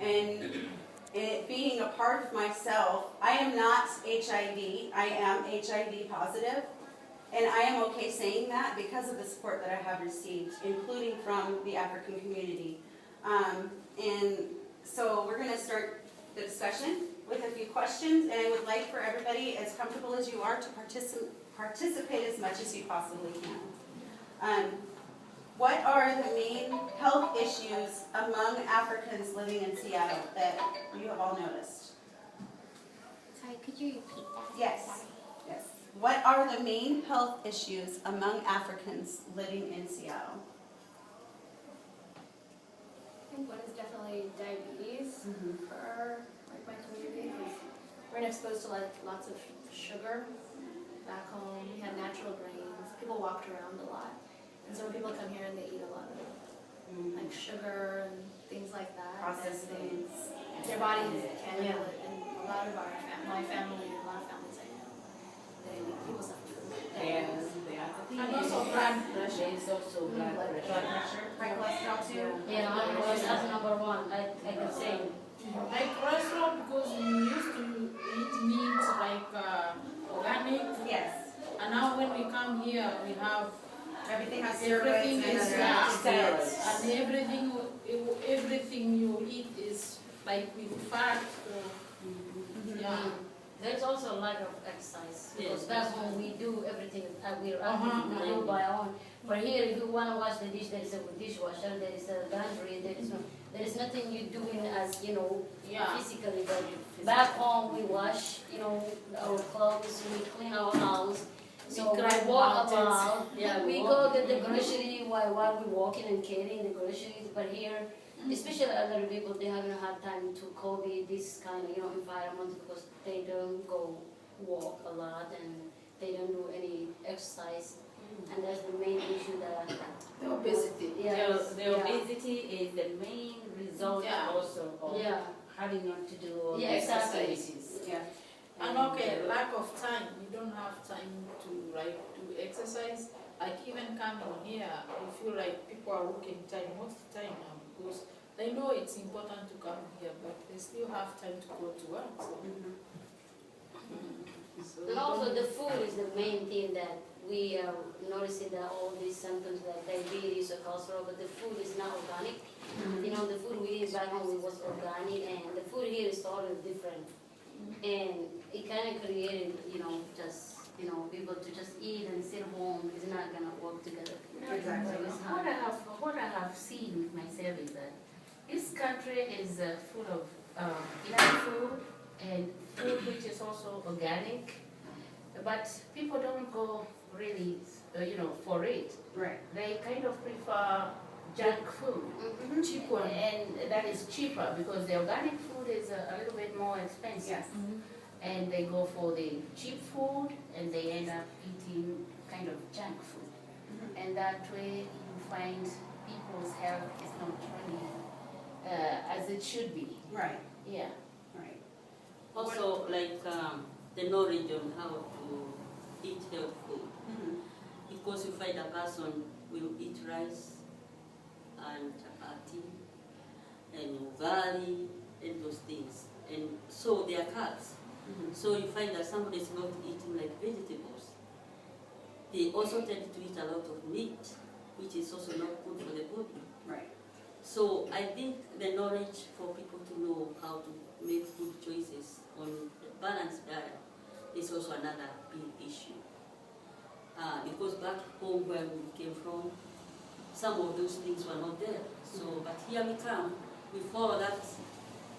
and it being a part of myself, I am not HIV, I am HIV positive, and I am okay saying that because of the support that I have received, including from the African community. And so we're going to start the discussion with a few questions, and I would like for everybody, as comfortable as you are, to participate as much as you possibly can. What are the main health issues among Africans living in Seattle that you have all noticed? Sorry, could you repeat that? Yes. Sorry. Yes. What are the main health issues among Africans living in Seattle? I think one is definitely diabetes for my community, because we're exposed to lots of sugar back home. We have natural grains. People walked around a lot, and so when people come here and they eat a lot of like sugar and things like that, Processed things. their body can handle it. And a lot of my family, a lot of families I know, people suffer from diabetes. And also blood pressure is also blood pressure. High cholesterol too? Yeah, that's number one. I can say. Like cholesterol, because we used to eat meat like organic, Yes. and now when we come here, we have Everything has everything steroids is and and everything you eat is like with fat. So, yeah. There's also a lack of exercise. Because back home we do everything, we're Uh-huh. do by our own. But here, if you want to wash the dish, there is a dishwasher, there is a laundry, there is nothing you doing as, Yeah. physically. But back home we wash, our clothes, we clean our house. So we climb walk mountains. about, we go get the grocery while we're walking and carrying the groceries. But here, especially elderly people, they haven't had time to copy this kind of environment because they don't go walk a lot and they don't do any exercise, and that's the main issue that The obesity. yes, The obesity is the main result also of having not to do all the exactly. exercises. Yeah. And lack of time. We don't have time to do exercise. Like even coming here, I feel like people are working time most of the time now because they know it's important to come here, but they still have time to go to work. So. So And also the food is the main thing that we are noticing, that all these symptoms like diabetes or cholesterol, but the food is not organic. The food we eat back home was organic, and the food here is totally different. And it kind of created, just, people to just eat and sit home is not going to work together. Exactly. So it's hard. What I have seen myself is that this country is full of enough food and food which is also organic, but people don't go really, for it. Right. They kind of prefer junk food, cheap one. and that is cheaper because the organic food is a little bit more expensive. Yes. And they go for the cheap food and they end up eating kind of junk food. And that way you find people's health is not really as it should be. Right. Yeah. Right. Also, like the knowledge on how to eat healthy food. Because you find a person will eat rice and chapati and ugali and those things. And so they are carbs. So you find that somebody is not eating like vegetables. They also tend to eat a lot of meat, which is also not good for the body. Right. So I think the knowledge for people to know how to make food choices on a balanced diet is also another big issue. Because back home where we came from, some of those things were not there. So, but here we come, we follow that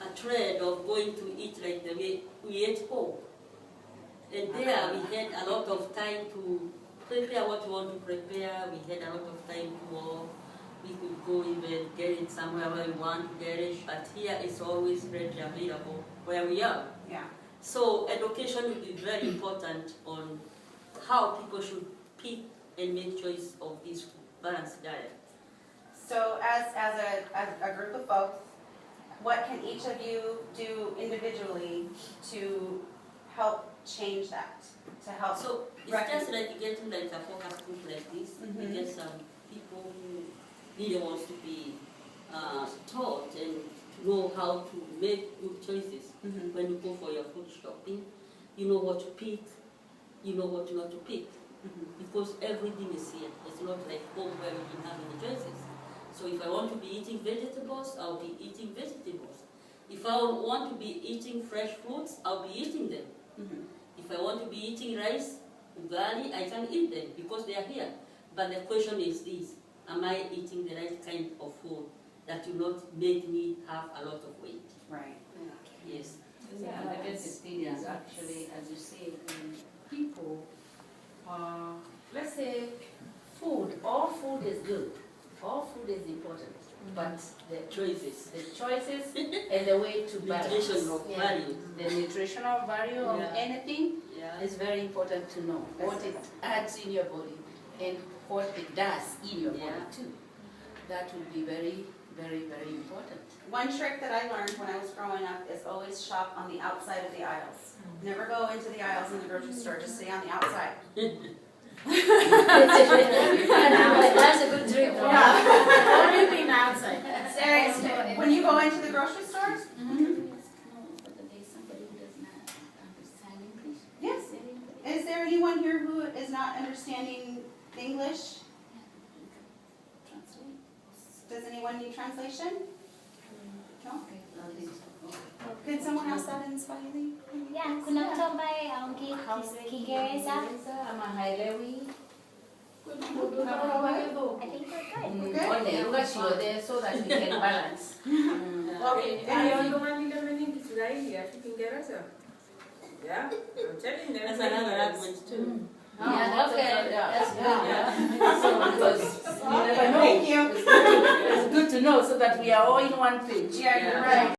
a trend of going to eat like the way we ate home. And there we had a lot of time to prepare what we want to prepare. We had a lot of time to walk. We could go even get it somewhere where we want to get it. But here it's always readily available where we are. Yeah. So education will be very important on how people should pick and make choice of this balanced diet. So as a group of folks, what can each of you do individually to help change that? To help? So it's just like getting like a focus group like this. We get some people who really wants to be taught and know how to make good choices Mhm. when you go for your food shopping. You know what to pick, you know what not to pick. Mhm. Because everything is here. It's not like home where we can have any choices. So if I want to be eating vegetables, I'll be eating vegetables. If I want to be eating fresh fruits, I'll be eating them. Mhm. If I want to be eating rice, ugali, I can eat them because they are here. But the question is this, am I eating the right kind of food that will not make me have a lot of weight? Right. Yes. Yeah, the basic thing is actually, as you say, people, let's say all food is good, all food is important, but the Choices. choices and the way to balance. Nutritional Yeah. value. The nutritional value of Yeah. anything Yeah. is very important to know, what it adds in your body and what it does in your body Yeah. too. That would be very, very, very important. One trick that I learned when I was growing up is always shop on the outside of the aisles. Never go into the aisles in the grocery store, just stay on the outside. That's a good trick. Only thing outside. Seriously, when you go into the grocery stores, But there is somebody who does not understand English. yes. Is there anyone here who is not understanding English? Translate. Does anyone need translation? No? Okay. Could someone ask that in Swahili? Yeah, kuna mtu ambaye aongei Kiingereza? Ama haelewi. I think we're good. One lugha shule so that we can balance. Okay. Yeah, I'm telling them. That's another language too. Yeah, okay, that's good. Yeah. So because you never know. Thank you. It's good to know so that we are all in one page. Yeah, you're right.